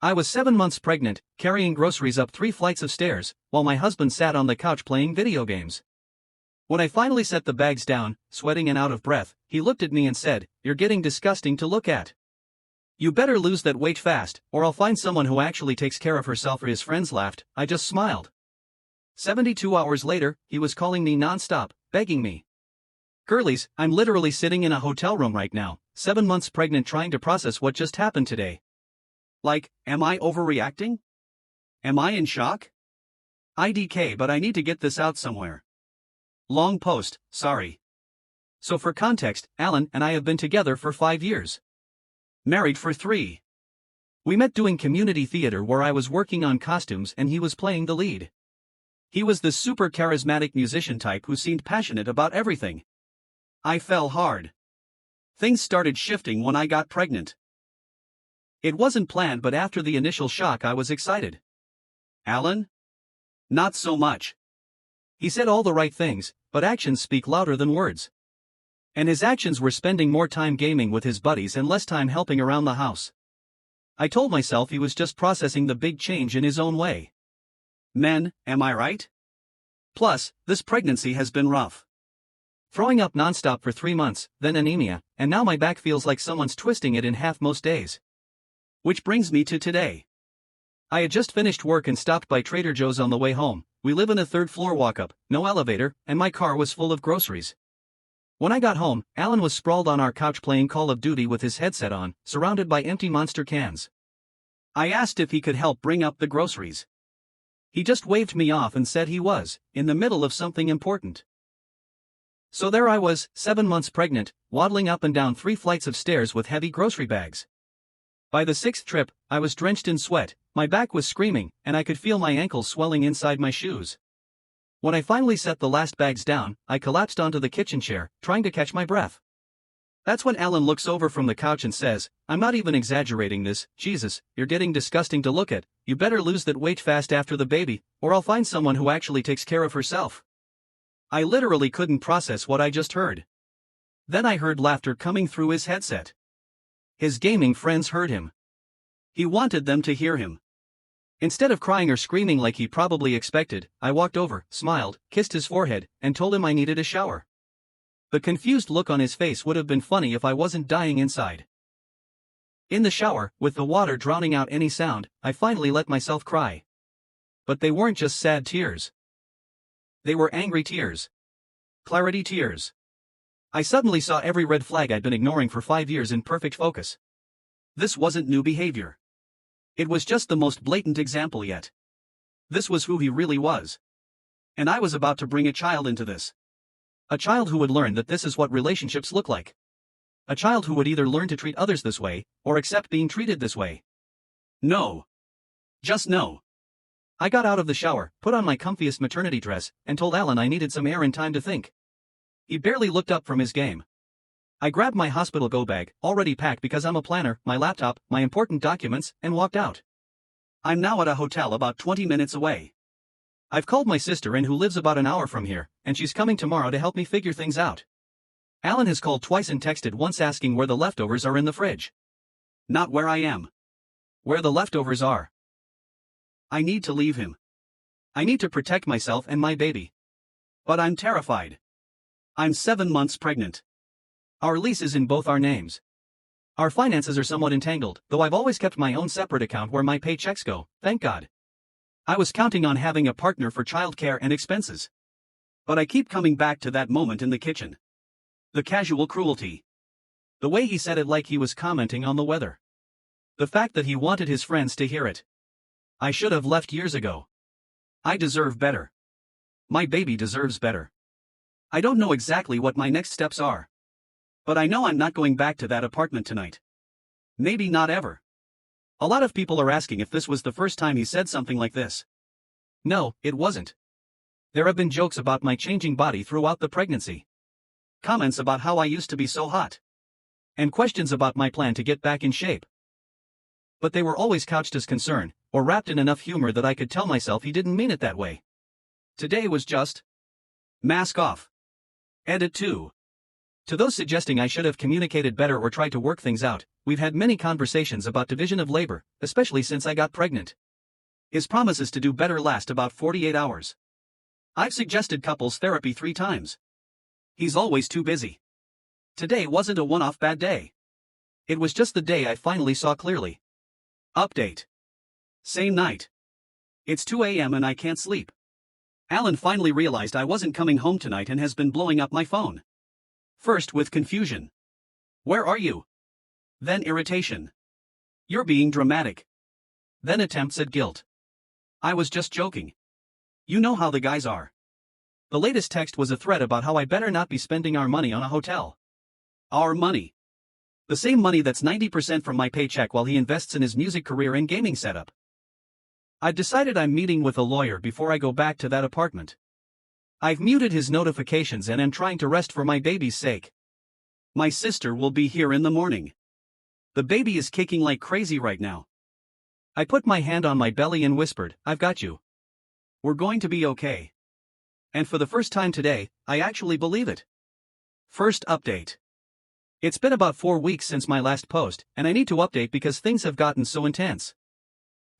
I was 7 months pregnant, carrying groceries up 3 flights of stairs, while my husband sat on the couch playing video games. When I finally set the bags down, sweating and out of breath, he looked at me and said, "You're getting disgusting to look at. You better lose that weight fast, or I'll find someone who actually takes care of herself." Or his friends laughed. I just smiled. 72 hours later, he was calling me non-stop, begging me. Girlies, I'm literally sitting in a hotel room right now, 7 months pregnant, trying to process what just happened today. Like, am I overreacting? Am I in shock? IDK, but I need to get this out somewhere. Long post, sorry. So for context, Alan and I have been together for 5 years. Married for 3. We met doing community theater where I was working on costumes and he was playing the lead. He was the super charismatic musician type who seemed passionate about everything. I fell hard. Things started shifting when I got pregnant. It wasn't planned, but after the initial shock I was excited. Alan? Not so much. He said all the right things, but actions speak louder than words. And his actions were spending more time gaming with his buddies and less time helping around the house. I told myself he was just processing the big change in his own way. Men, am I right? Plus, this pregnancy has been rough. Throwing up nonstop for 3 months, then anemia, and now my back feels like someone's twisting it in half most days. Which brings me to today. I had just finished work and stopped by Trader Joe's on the way home. We live in a 3rd-floor walk-up, no elevator, and my car was full of groceries. When I got home, Alan was sprawled on our couch playing Call of Duty with his headset on, surrounded by empty Monster cans. I asked if he could help bring up the groceries. He just waved me off and said he was in the middle of something important. So there I was, 7 months pregnant, waddling up and down 3 flights of stairs with heavy grocery bags. By the 6th trip, I was drenched in sweat, my back was screaming, and I could feel my ankles swelling inside my shoes. When I finally set the last bags down, I collapsed onto the kitchen chair, trying to catch my breath. That's when Alan looks over from the couch and says, "I'm not even exaggerating this, Jesus, you're getting disgusting to look at. You better lose that weight fast after the baby, or I'll find someone who actually takes care of herself." I literally couldn't process what I just heard. Then I heard laughter coming through his headset. His gaming friends heard him. He wanted them to hear him. Instead of crying or screaming like he probably expected, I walked over, smiled, kissed his forehead, and told him I needed a shower. The confused look on his face would have been funny if I wasn't dying inside. In the shower, with the water drowning out any sound, I finally let myself cry. But they weren't just sad tears. They were angry tears. Clarity tears. I suddenly saw every red flag I'd been ignoring for 5 years in perfect focus. This wasn't new behavior. It was just the most blatant example yet. This was who he really was. And I was about to bring a child into this. A child who would learn that this is what relationships look like. A child who would either learn to treat others this way, or accept being treated this way. No. Just no. I got out of the shower, put on my comfiest maternity dress, and told Alan I needed some air and time to think. He barely looked up from his game. I grabbed my hospital go bag, already packed because I'm a planner, my laptop, my important documents, and walked out. I'm now at a hotel about 20 minutes away. I've called my sister in who lives about an hour from here, and she's coming tomorrow to help me figure things out. Alan has called twice and texted once asking where the leftovers are in the fridge. Not where I am. Where the leftovers are. I need to leave him. I need to protect myself and my baby. But I'm terrified. I'm 7 months pregnant. Our lease is in both our names. Our finances are somewhat entangled, though I've always kept my own separate account where my paychecks go, thank God. I was counting on having a partner for childcare and expenses. But I keep coming back to that moment in the kitchen. The casual cruelty. The way he said it like he was commenting on the weather. The fact that he wanted his friends to hear it. I should have left years ago. I deserve better. My baby deserves better. I don't know exactly what my next steps are. But I know I'm not going back to that apartment tonight. Maybe not ever. A lot of people are asking if this was the first time he said something like this. No, it wasn't. There have been jokes about my changing body throughout the pregnancy. Comments about how I used to be so hot. And questions about my plan to get back in shape. But they were always couched as concern, or wrapped in enough humor that I could tell myself he didn't mean it that way. Today was just mask off. Edit 2. To those suggesting I should have communicated better or tried to work things out, we've had many conversations about division of labor, especially since I got pregnant. His promises to do better last about 48 hours. I've suggested couples therapy 3 times. He's always too busy. Today wasn't a one-off bad day. It was just the day I finally saw clearly. Update. Same night. It's 2 a.m. and I can't sleep. Alan finally realized I wasn't coming home tonight and has been blowing up my phone. First with confusion. Where are you? Then irritation. You're being dramatic. Then attempts at guilt. I was just joking. You know how the guys are. The latest text was a threat about how I better not be spending our money on a hotel. Our money. The same money that's 90% from my paycheck while he invests in his music career and gaming setup. I've decided I'm meeting with a lawyer before I go back to that apartment. I've muted his notifications and am trying to rest for my baby's sake. My sister will be here in the morning. The baby is kicking like crazy right now. I put my hand on my belly and whispered, I've got you. We're going to be okay. And for the first time today, I actually believe it. First update. It's been about 4 weeks since my last post, and I need to update because things have gotten so intense.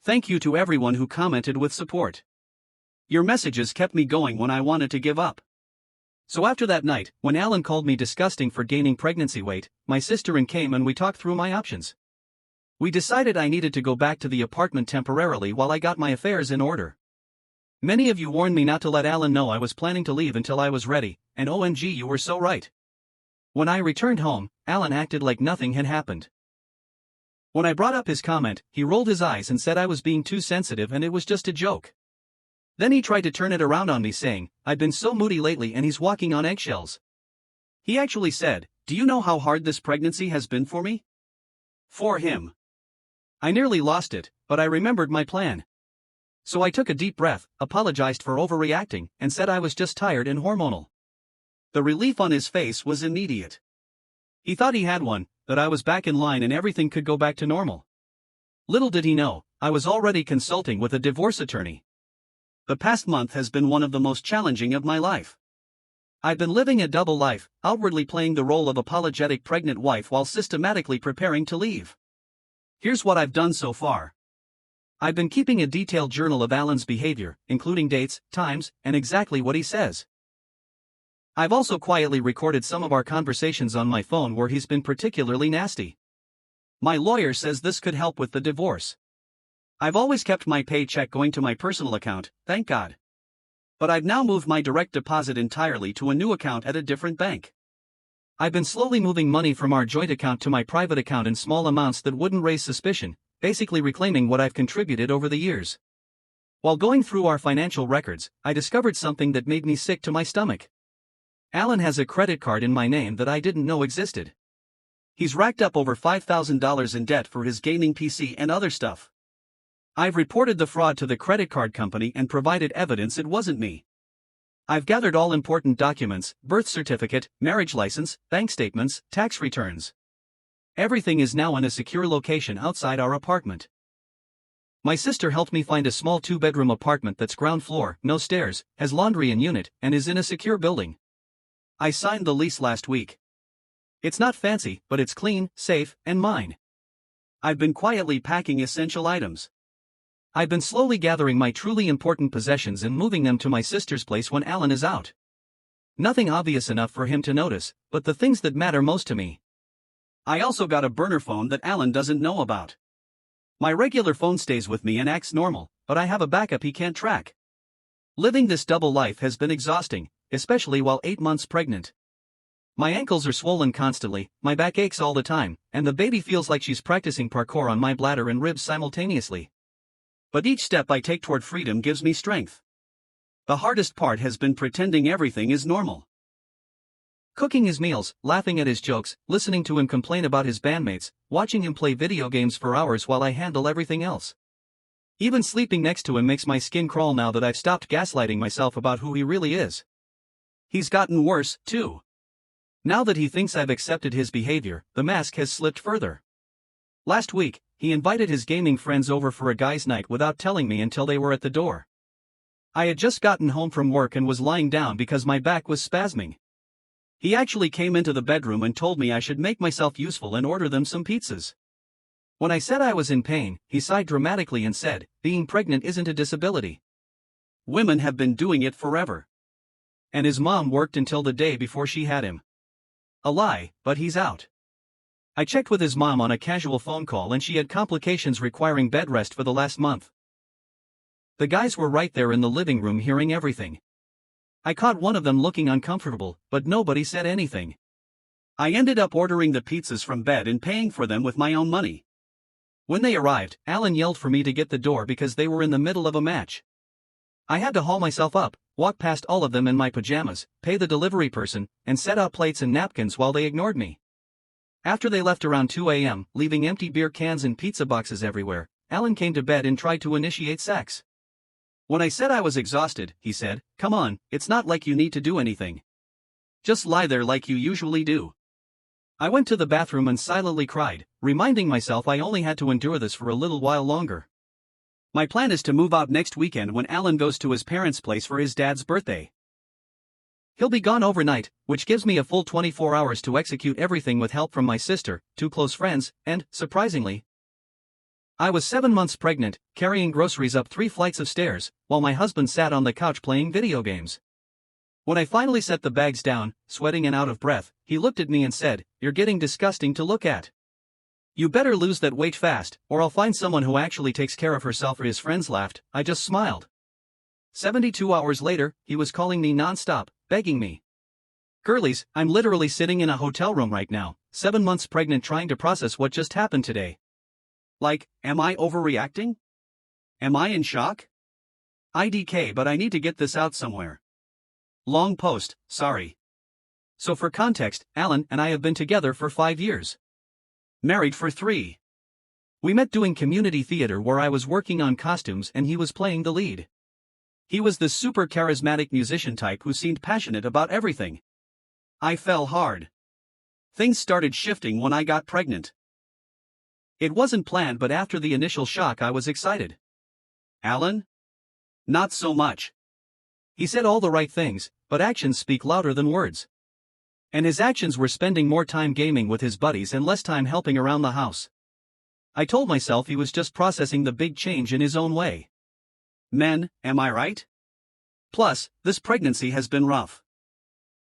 Thank you to everyone who commented with support. Your messages kept me going when I wanted to give up. So after that night, when Alan called me disgusting for gaining pregnancy weight, my sister and came and we talked through my options. We decided I needed to go back to the apartment temporarily while I got my affairs in order. Many of you warned me not to let Alan know I was planning to leave until I was ready, and OMG, you were so right. When I returned home, Alan acted like nothing had happened. When I brought up his comment, he rolled his eyes and said I was being too sensitive and it was just a joke. Then he tried to turn it around on me saying, I've been so moody lately and he's walking on eggshells. He actually said, do you know how hard this pregnancy has been for me? For him. I nearly lost it, but I remembered my plan. So I took a deep breath, apologized for overreacting, and said I was just tired and hormonal. The relief on his face was immediate. He thought he had one, that I was back in line and everything could go back to normal. Little did he know, I was already consulting with a divorce attorney. The past month has been one of the most challenging of my life. I've been living a double life, outwardly playing the role of apologetic pregnant wife while systematically preparing to leave. Here's what I've done so far. I've been keeping a detailed journal of Alan's behavior, including dates, times, and exactly what he says. I've also quietly recorded some of our conversations on my phone where he's been particularly nasty. My lawyer says this could help with the divorce. I've always kept my paycheck going to my personal account, thank God. But I've now moved my direct deposit entirely to a new account at a different bank. I've been slowly moving money from our joint account to my private account in small amounts that wouldn't raise suspicion, basically reclaiming what I've contributed over the years. While going through our financial records, I discovered something that made me sick to my stomach. Alan has a credit card in my name that I didn't know existed. He's racked up over $5,000 in debt for his gaming PC and other stuff. I've reported the fraud to the credit card company and provided evidence it wasn't me. I've gathered all important documents, birth certificate, marriage license, bank statements, tax returns. Everything is now in a secure location outside our apartment. My sister helped me find a small 2-bedroom apartment that's ground floor, no stairs, has laundry and unit, and is in a secure building. I signed the lease last week. It's not fancy, but it's clean, safe, and mine. I've been quietly packing essential items. I've been slowly gathering my truly important possessions and moving them to my sister's place when Alan is out. Nothing obvious enough for him to notice, but the things that matter most to me. I also got a burner phone that Alan doesn't know about. My regular phone stays with me and acts normal, but I have a backup he can't track. Living this double life has been exhausting, especially while 8 months pregnant. My ankles are swollen constantly, my back aches all the time, and the baby feels like she's practicing parkour on my bladder and ribs simultaneously. But each step I take toward freedom gives me strength. The hardest part has been pretending everything is normal. Cooking his meals, laughing at his jokes, listening to him complain about his bandmates, watching him play video games for hours while I handle everything else. Even sleeping next to him makes my skin crawl now that I've stopped gaslighting myself about who he really is. He's gotten worse, too. Now that he thinks I've accepted his behavior, the mask has slipped further. Last week, he invited his gaming friends over for a guys' night without telling me until they were at the door. I had just gotten home from work and was lying down because my back was spasming. He actually came into the bedroom and told me I should make myself useful and order them some pizzas. When I said I was in pain, he sighed dramatically and said, "Being pregnant isn't a disability. Women have been doing it forever." And his mom worked until the day before she had him. A lie, but he's out. I checked with his mom on a casual phone call and she had complications requiring bed rest for the last month. The guys were right there in the living room hearing everything. I caught one of them looking uncomfortable, but nobody said anything. I ended up ordering the pizzas from bed and paying for them with my own money. When they arrived, Alan yelled for me to get the door because they were in the middle of a match. I had to haul myself up, walk past all of them in my pajamas, pay the delivery person, and set out plates and napkins while they ignored me. After they left around 2 a.m., leaving empty beer cans and pizza boxes everywhere, Alan came to bed and tried to initiate sex. When I said I was exhausted, he said, "Come on, it's not like you need to do anything. Just lie there like you usually do." I went to the bathroom and silently cried, reminding myself I only had to endure this for a little while longer. My plan is to move out next weekend when Alan goes to his parents' place for his dad's birthday. He'll be gone overnight, which gives me a full 24 hours to execute everything with help from my sister, 2 close friends, and, surprisingly, I was 7 months pregnant, carrying groceries up 3 flights of stairs, while my husband sat on the couch playing video games. When I finally set the bags down, sweating and out of breath, he looked at me and said, "You're getting disgusting to look at. You better lose that weight fast, or I'll find someone who actually takes care of herself." Or his friends laughed. I just smiled. 72 hours later, he was calling me non-stop, begging me. "Girlies, I'm literally sitting in a hotel room right now, 7 months pregnant trying to process what just happened today. Like, am I overreacting? Am I in shock? IDK, but I need to get this out somewhere. Long post, sorry." So for context, Alan and I have been together for 5 years. Married for 3. We met doing community theater where I was working on costumes and he was playing the lead. He was the super charismatic musician type who seemed passionate about everything. I fell hard. Things started shifting when I got pregnant. It wasn't planned, but after the initial shock I was excited. Alan? Not so much. He said all the right things, but actions speak louder than words. And his actions were spending more time gaming with his buddies and less time helping around the house. I told myself he was just processing the big change in his own way. Men, am I right? Plus, this pregnancy has been rough.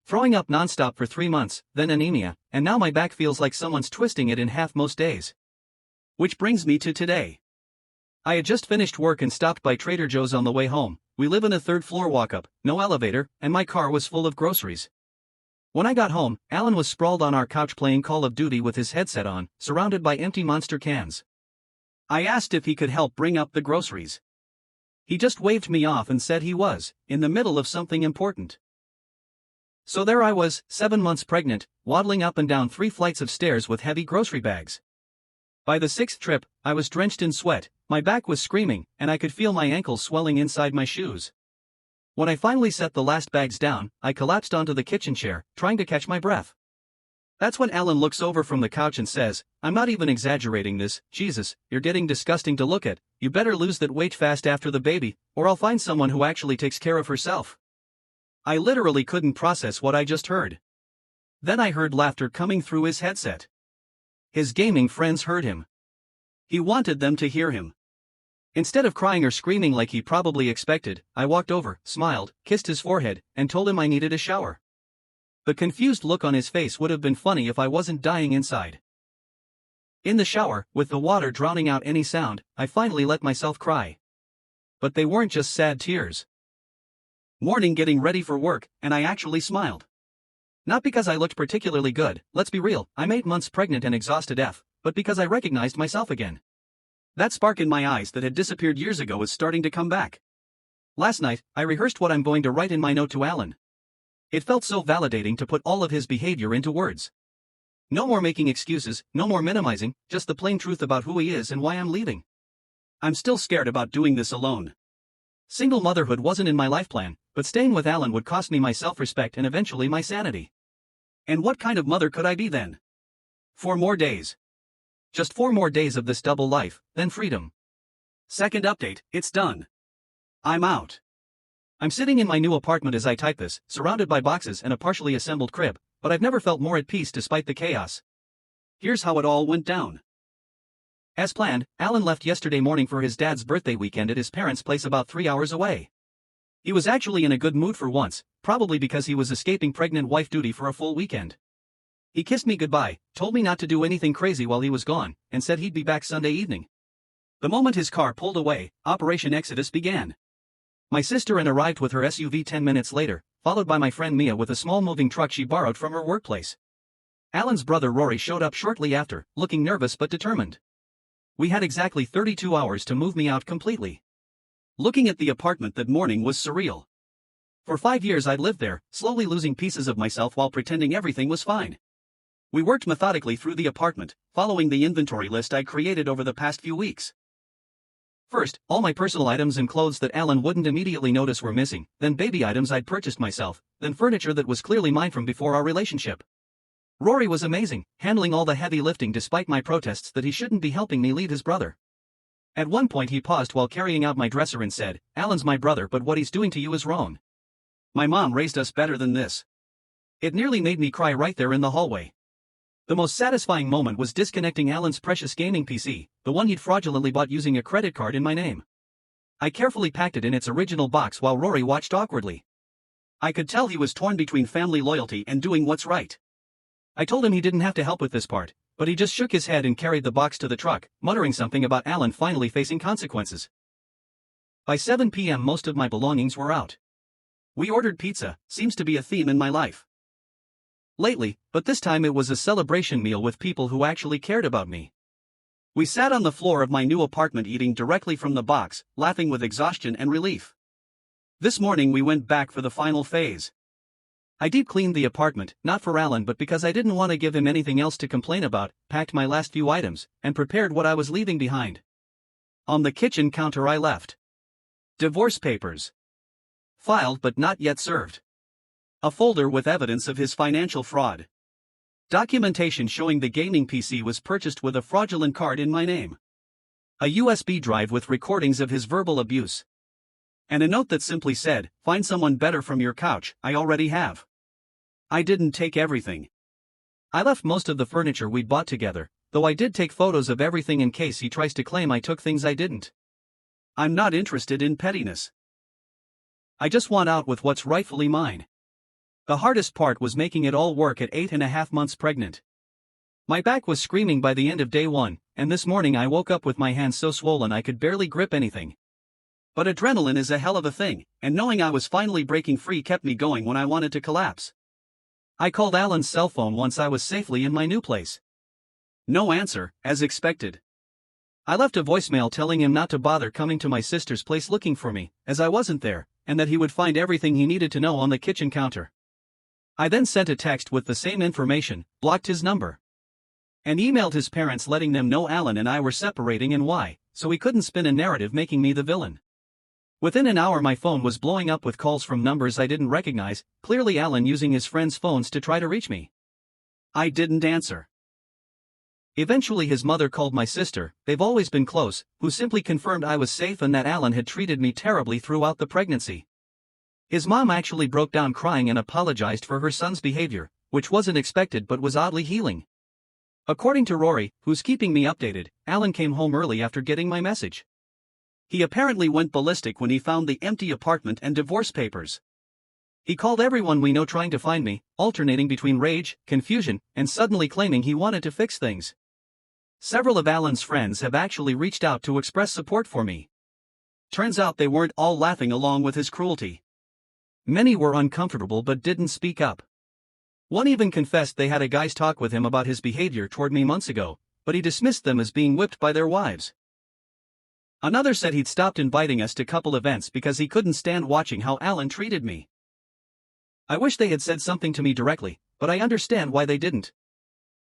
Throwing up nonstop for 3 months, then anemia, and now my back feels like someone's twisting it in half most days. Which brings me to today. I had just finished work and stopped by Trader Joe's on the way home. We live in a 3rd-floor walk-up, no elevator, and my car was full of groceries. When I got home, Alan was sprawled on our couch playing Call of Duty with his headset on, surrounded by empty Monster cans. I asked if he could help bring up the groceries. He just waved me off and said he was in the middle of something important. So there I was, 7 months pregnant, waddling up and down 3 flights of stairs with heavy grocery bags. By the 6th trip, I was drenched in sweat, my back was screaming, and I could feel my ankles swelling inside my shoes. When I finally set the last bags down, I collapsed onto the kitchen chair, trying to catch my breath. That's when Alan looks over from the couch and says, "I'm not even exaggerating this, Jesus, you're getting disgusting to look at. You better lose that weight fast after the baby, or I'll find someone who actually takes care of herself." I literally couldn't process what I just heard. Then I heard laughter coming through his headset. His gaming friends heard him. He wanted them to hear him. Instead of crying or screaming like he probably expected, I walked over, smiled, kissed his forehead, and told him I needed a shower. The confused look on his face would have been funny if I wasn't dying inside. In the shower, with the water drowning out any sound, I finally let myself cry. But they weren't just sad tears. Morning getting ready for work, and I actually smiled. Not because I looked particularly good, let's be real, I'm 8 months pregnant and exhausted but because I recognized myself again. That spark in my eyes that had disappeared years ago was starting to come back. Last night, I rehearsed what I'm going to write in my note to Alan. It felt so validating to put all of his behavior into words. No more making excuses, no more minimizing, just the plain truth about who he is and why I'm leaving. I'm still scared about doing this alone. Single motherhood wasn't in my life plan, but staying with Alan would cost me my self-respect and eventually my sanity. And what kind of mother could I be then? 4 more days. Just 4 more days of this double life, then freedom. Second update, it's done. I'm out. I'm sitting in my new apartment as I type this, surrounded by boxes and a partially assembled crib, but I've never felt more at peace despite the chaos. Here's how it all went down. As planned, Alan left yesterday morning for his dad's birthday weekend at his parents' place about 3 hours away. He was actually in a good mood for once, probably because he was escaping pregnant wife duty for a full weekend. He kissed me goodbye, told me not to do anything crazy while he was gone, and said he'd be back Sunday evening. The moment his car pulled away, Operation Exodus began. My sister arrived with her SUV 10 minutes later, followed by my friend Mia with a small moving truck she borrowed from her workplace. Alan's brother Rory showed up shortly after, looking nervous but determined. We had exactly 32 hours to move me out completely. Looking at the apartment that morning was surreal. For 5 years I'd lived there, slowly losing pieces of myself while pretending everything was fine. We worked methodically through the apartment, following the inventory list I'd created over the past few weeks. First, all my personal items and clothes that Alan wouldn't immediately notice were missing, then baby items I'd purchased myself, then furniture that was clearly mine from before our relationship. Rory was amazing, handling all the heavy lifting despite my protests that he shouldn't be helping me lead his brother. At one point he paused while carrying out my dresser and said, "Alan's my brother, but what he's doing to you is wrong. My mom raised us better than this." It nearly made me cry right there in the hallway. The most satisfying moment was disconnecting Alan's precious gaming PC, the one he'd fraudulently bought using a credit card in my name. I carefully packed it in its original box while Rory watched awkwardly. I could tell he was torn between family loyalty and doing what's right. I told him he didn't have to help with this part, but he just shook his head and carried the box to the truck, muttering something about Alan finally facing consequences. By 7 p.m. most of my belongings were out. We ordered pizza, seems to be a theme in my life lately, but this time it was a celebration meal with people who actually cared about me. We sat on the floor of my new apartment eating directly from the box, laughing with exhaustion and relief. This morning we went back for the final phase. I deep cleaned the apartment, not for Alan but because I didn't want to give him anything else to complain about, packed my last few items, and prepared what I was leaving behind. On the kitchen counter I left divorce papers. Filed but not yet served. A folder with evidence of his financial fraud. Documentation showing the gaming PC was purchased with a fraudulent card in my name. A USB drive with recordings of his verbal abuse. And a note that simply said, "Find someone better from your couch, I already have." I didn't take everything. I left most of the furniture we'd bought together, though I did take photos of everything in case he tries to claim I took things I didn't. I'm not interested in pettiness. I just want out with what's rightfully mine. The hardest part was making it all work at 8.5 months pregnant. My back was screaming by the end of day 1, and this morning I woke up with my hands so swollen I could barely grip anything. But adrenaline is a hell of a thing, and knowing I was finally breaking free kept me going when I wanted to collapse. I called Alan's cell phone once I was safely in my new place. No answer, as expected. I left a voicemail telling him not to bother coming to my sister's place looking for me, as I wasn't there, and that he would find everything he needed to know on the kitchen counter. I then sent a text with the same information, blocked his number, and emailed his parents letting them know Alan and I were separating and why, so he couldn't spin a narrative making me the villain. Within an hour my phone was blowing up with calls from numbers I didn't recognize, clearly Alan using his friends' phones to try to reach me. I didn't answer. Eventually his mother called my sister, they've always been close, who simply confirmed I was safe and that Alan had treated me terribly throughout the pregnancy. His mom actually broke down crying and apologized for her son's behavior, which wasn't expected but was oddly healing. According to Rory, who's keeping me updated, Alan came home early after getting my message. He apparently went ballistic when he found the empty apartment and divorce papers. He called everyone we know trying to find me, alternating between rage, confusion, and suddenly claiming he wanted to fix things. Several of Alan's friends have actually reached out to express support for me. Turns out they weren't all laughing along with his cruelty. Many were uncomfortable but didn't speak up. One even confessed they had a guy's talk with him about his behavior toward me months ago, but he dismissed them as being whipped by their wives. Another said he'd stopped inviting us to couple events because he couldn't stand watching how Alan treated me. I wish they had said something to me directly, but I understand why they didn't.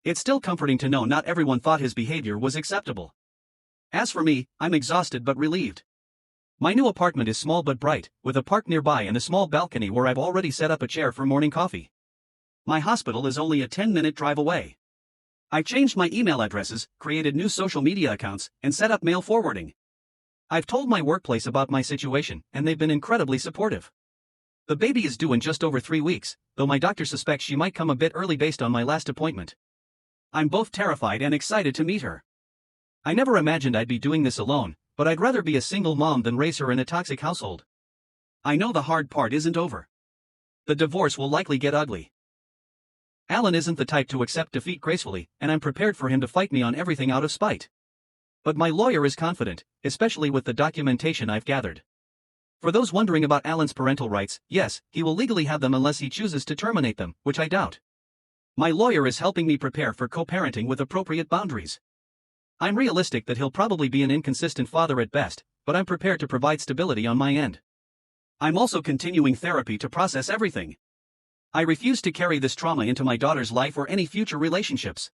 It's still comforting to know not everyone thought his behavior was acceptable. As for me, I'm exhausted but relieved. My new apartment is small but bright, with a park nearby and a small balcony where I've already set up a chair for morning coffee. My hospital is only a 10-minute drive away. I changed my email addresses, created new social media accounts, and set up mail forwarding. I've told my workplace about my situation, and they've been incredibly supportive. The baby is due in just over 3 weeks, though my doctor suspects she might come a bit early based on my last appointment. I'm both terrified and excited to meet her. I never imagined I'd be doing this alone, but I'd rather be a single mom than raise her in a toxic household. I know the hard part isn't over. The divorce will likely get ugly. Alan isn't the type to accept defeat gracefully, and I'm prepared for him to fight me on everything out of spite. But my lawyer is confident, especially with the documentation I've gathered. For those wondering about Alan's parental rights, yes, he will legally have them unless he chooses to terminate them, which I doubt. My lawyer is helping me prepare for co-parenting with appropriate boundaries. I'm realistic that he'll probably be an inconsistent father at best, but I'm prepared to provide stability on my end. I'm also continuing therapy to process everything. I refuse to carry this trauma into my daughter's life or any future relationships.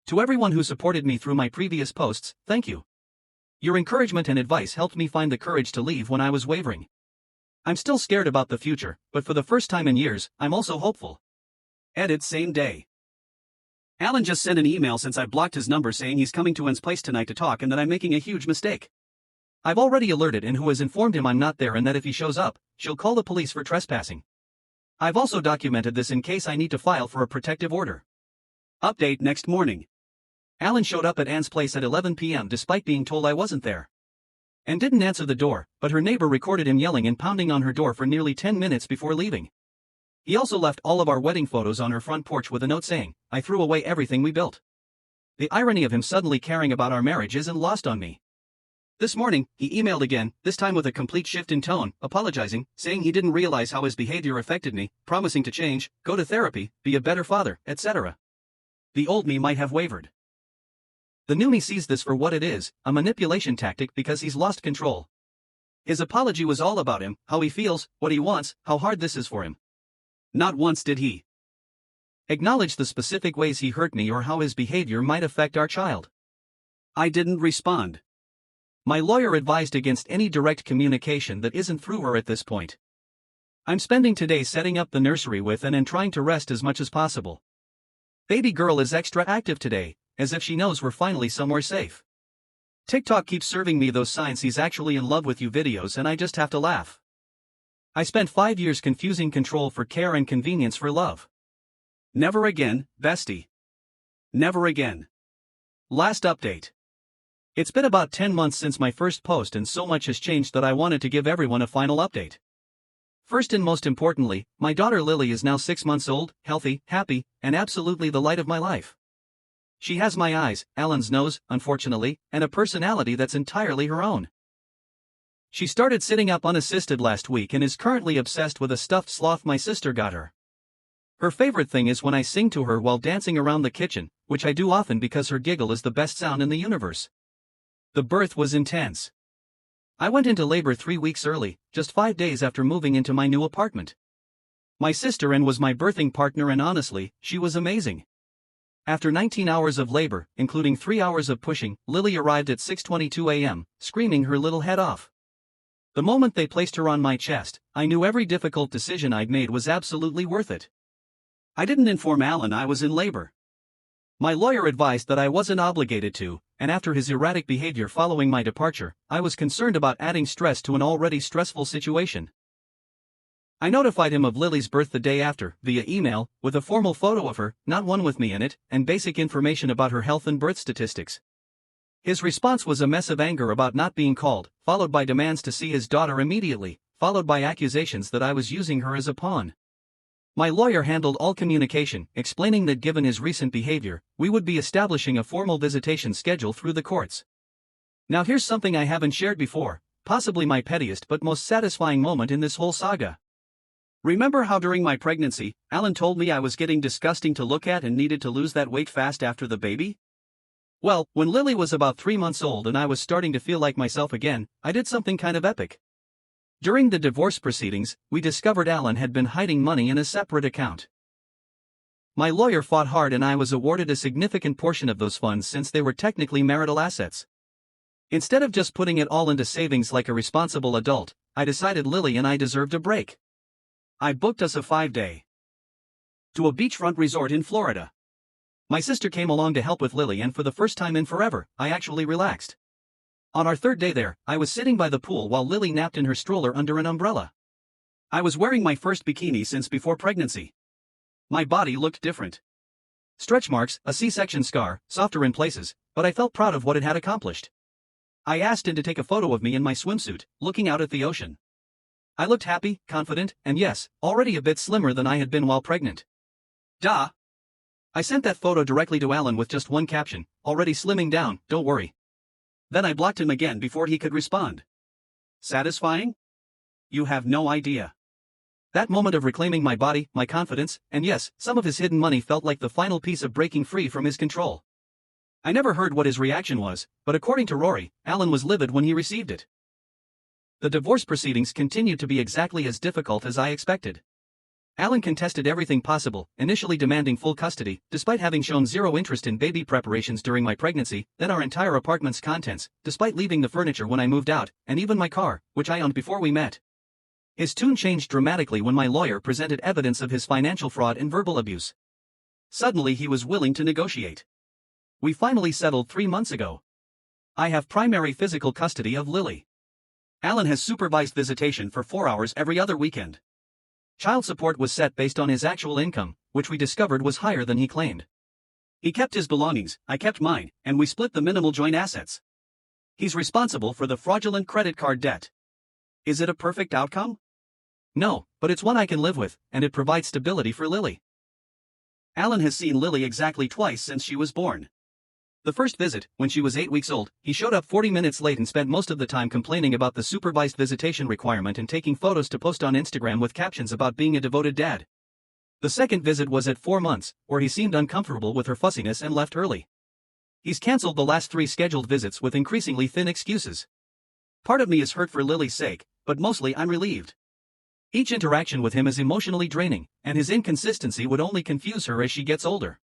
To everyone who supported me through my previous posts, thank you. Your encouragement and advice helped me find the courage to leave when I was wavering. I'm still scared about the future, but for the first time in years, I'm also hopeful. Edit same day. Alan just sent an email since I blocked his number saying he's coming to Anne's place tonight to talk and that I'm making a huge mistake. I've already alerted Anne, who has informed him I'm not there and that if he shows up, she'll call the police for trespassing. I've also documented this in case I need to file for a protective order. Update next morning. Alan showed up at Anne's place at 11 p.m. despite being told I wasn't there. Anne didn't answer the door, but her neighbor recorded him yelling and pounding on her door for nearly 10 minutes before leaving. He also left all of our wedding photos on her front porch with a note saying, "I threw away everything we built." The irony of him suddenly caring about our marriage isn't lost on me. This morning, he emailed again, this time with a complete shift in tone, apologizing, saying he didn't realize how his behavior affected me, promising to change, go to therapy, be a better father, etc. The old me might have wavered. The new me sees this for what it is, a manipulation tactic because he's lost control. His apology was all about him, how he feels, what he wants, how hard this is for him. Not once did he acknowledge the specific ways he hurt me or how his behavior might affect our child. I didn't respond. My lawyer advised against any direct communication that isn't through her at this point. I'm spending today setting up the nursery with Anne and trying to rest as much as possible. Baby girl is extra active today, as if she knows we're finally somewhere safe. TikTok keeps serving me those signs he's actually in love with you videos and I just have to laugh. I spent 5 years confusing control for care and convenience for love. Never again, bestie. Never again. Last update. It's been about 10 months since my first post and so much has changed that I wanted to give everyone a final update. First and most importantly, my daughter Lily is now 6 months old, healthy, happy, and absolutely the light of my life. She has my eyes, Alan's nose, unfortunately, and a personality that's entirely her own. She started sitting up unassisted last week and is currently obsessed with a stuffed sloth my sister got her. Her favorite thing is when I sing to her while dancing around the kitchen, which I do often because her giggle is the best sound in the universe. The birth was intense. I went into labor 3 weeks early, just 5 days after moving into my new apartment. My sister Anne was my birthing partner and honestly, she was amazing. After 19 hours of labor, including 3 hours of pushing, Lily arrived at 6:22 a.m., screaming her little head off. The moment they placed her on my chest, I knew every difficult decision I'd made was absolutely worth it. I didn't inform Alan I was in labor. My lawyer advised that I wasn't obligated to, and after his erratic behavior following my departure, I was concerned about adding stress to an already stressful situation. I notified him of Lily's birth the day after, via email, with a formal photo of her, not one with me in it, and basic information about her health and birth statistics. His response was a mess of anger about not being called, followed by demands to see his daughter immediately, followed by accusations that I was using her as a pawn. My lawyer handled all communication, explaining that given his recent behavior, we would be establishing a formal visitation schedule through the courts. Now here's something I haven't shared before, possibly my pettiest but most satisfying moment in this whole saga. Remember how during my pregnancy, Alan told me I was getting disgusting to look at and needed to lose that weight fast after the baby? Well, when Lily was about 3 months old and I was starting to feel like myself again, I did something kind of epic. During the divorce proceedings, we discovered Alan had been hiding money in a separate account. My lawyer fought hard and I was awarded a significant portion of those funds since they were technically marital assets. Instead of just putting it all into savings like a responsible adult, I decided Lily and I deserved a break. I booked us a 5-day to a beachfront resort in Florida. My sister came along to help with Lily and for the first time in forever, I actually relaxed. On our 3rd day there, I was sitting by the pool while Lily napped in her stroller under an umbrella. I was wearing my first bikini since before pregnancy. My body looked different. Stretch marks, a C-section scar, softer in places, but I felt proud of what it had accomplished. I asked him to take a photo of me in my swimsuit, looking out at the ocean. I looked happy, confident, and yes, already a bit slimmer than I had been while pregnant. Duh! I sent that photo directly to Alan with just one caption, already slimming down, don't worry. Then I blocked him again before he could respond. Satisfying? You have no idea. That moment of reclaiming my body, my confidence, and yes, some of his hidden money felt like the final piece of breaking free from his control. I never heard what his reaction was, but according to Rory, Alan was livid when he received it. The divorce proceedings continued to be exactly as difficult as I expected. Alan contested everything possible, initially demanding full custody, despite having shown zero interest in baby preparations during my pregnancy, then our entire apartment's contents, despite leaving the furniture when I moved out, and even my car, which I owned before we met. His tune changed dramatically when my lawyer presented evidence of his financial fraud and verbal abuse. Suddenly he was willing to negotiate. We finally settled 3 months ago. I have primary physical custody of Lily. Alan has supervised visitation for 4 hours every other weekend. Child support was set based on his actual income, which we discovered was higher than he claimed. He kept his belongings, I kept mine, and we split the minimal joint assets. He's responsible for the fraudulent credit card debt. Is it a perfect outcome? No, but it's one I can live with, and it provides stability for Lily. Alan has seen Lily exactly twice since she was born. The first visit, when she was 8 weeks old, he showed up 40 minutes late and spent most of the time complaining about the supervised visitation requirement and taking photos to post on Instagram with captions about being a devoted dad. The second visit was at 4 months, where he seemed uncomfortable with her fussiness and left early. He's cancelled the last 3 scheduled visits with increasingly thin excuses. Part of me is hurt for Lily's sake, but mostly I'm relieved. Each interaction with him is emotionally draining, and his inconsistency would only confuse her as she gets older.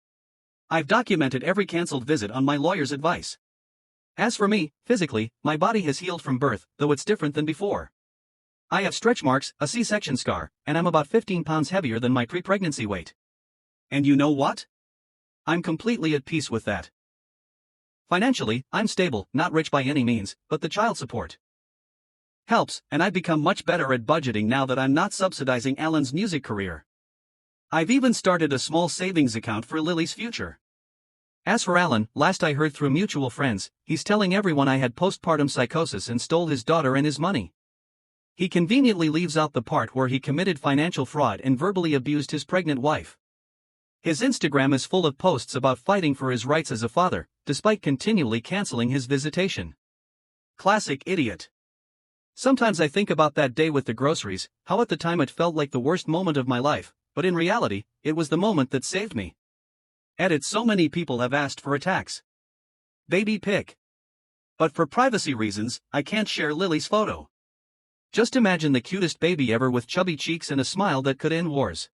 I've documented every cancelled visit on my lawyer's advice. As for me, physically, my body has healed from birth, though it's different than before. I have stretch marks, a C-section scar, and I'm about 15 pounds heavier than my pre-pregnancy weight. And you know what? I'm completely at peace with that. Financially, I'm stable, not rich by any means, but the child support helps, and I've become much better at budgeting now that I'm not subsidizing Alan's music career. I've even started a small savings account for Lily's future. As for Alan, last I heard through mutual friends, he's telling everyone I had postpartum psychosis and stole his daughter and his money. He conveniently leaves out the part where he committed financial fraud and verbally abused his pregnant wife. His Instagram is full of posts about fighting for his rights as a father, despite continually canceling his visitation. Classic idiot. Sometimes I think about that day with the groceries, how at the time it felt like the worst moment of my life, but in reality, it was the moment that saved me. Edit: so many people have asked for a tax baby pic. But for privacy reasons, I can't share Lily's photo. Just imagine the cutest baby ever with chubby cheeks and a smile that could end wars.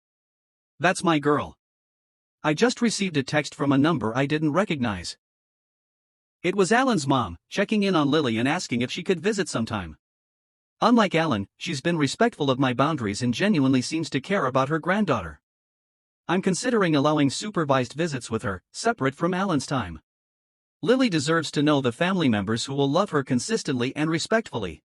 That's my girl. I just received a text from a number I didn't recognize. It was Alan's mom, checking in on Lily and asking if she could visit sometime. Unlike Alan, she's been respectful of my boundaries and genuinely seems to care about her granddaughter. I'm considering allowing supervised visits with her, separate from Alan's time. Lily deserves to know the family members who will love her consistently and respectfully.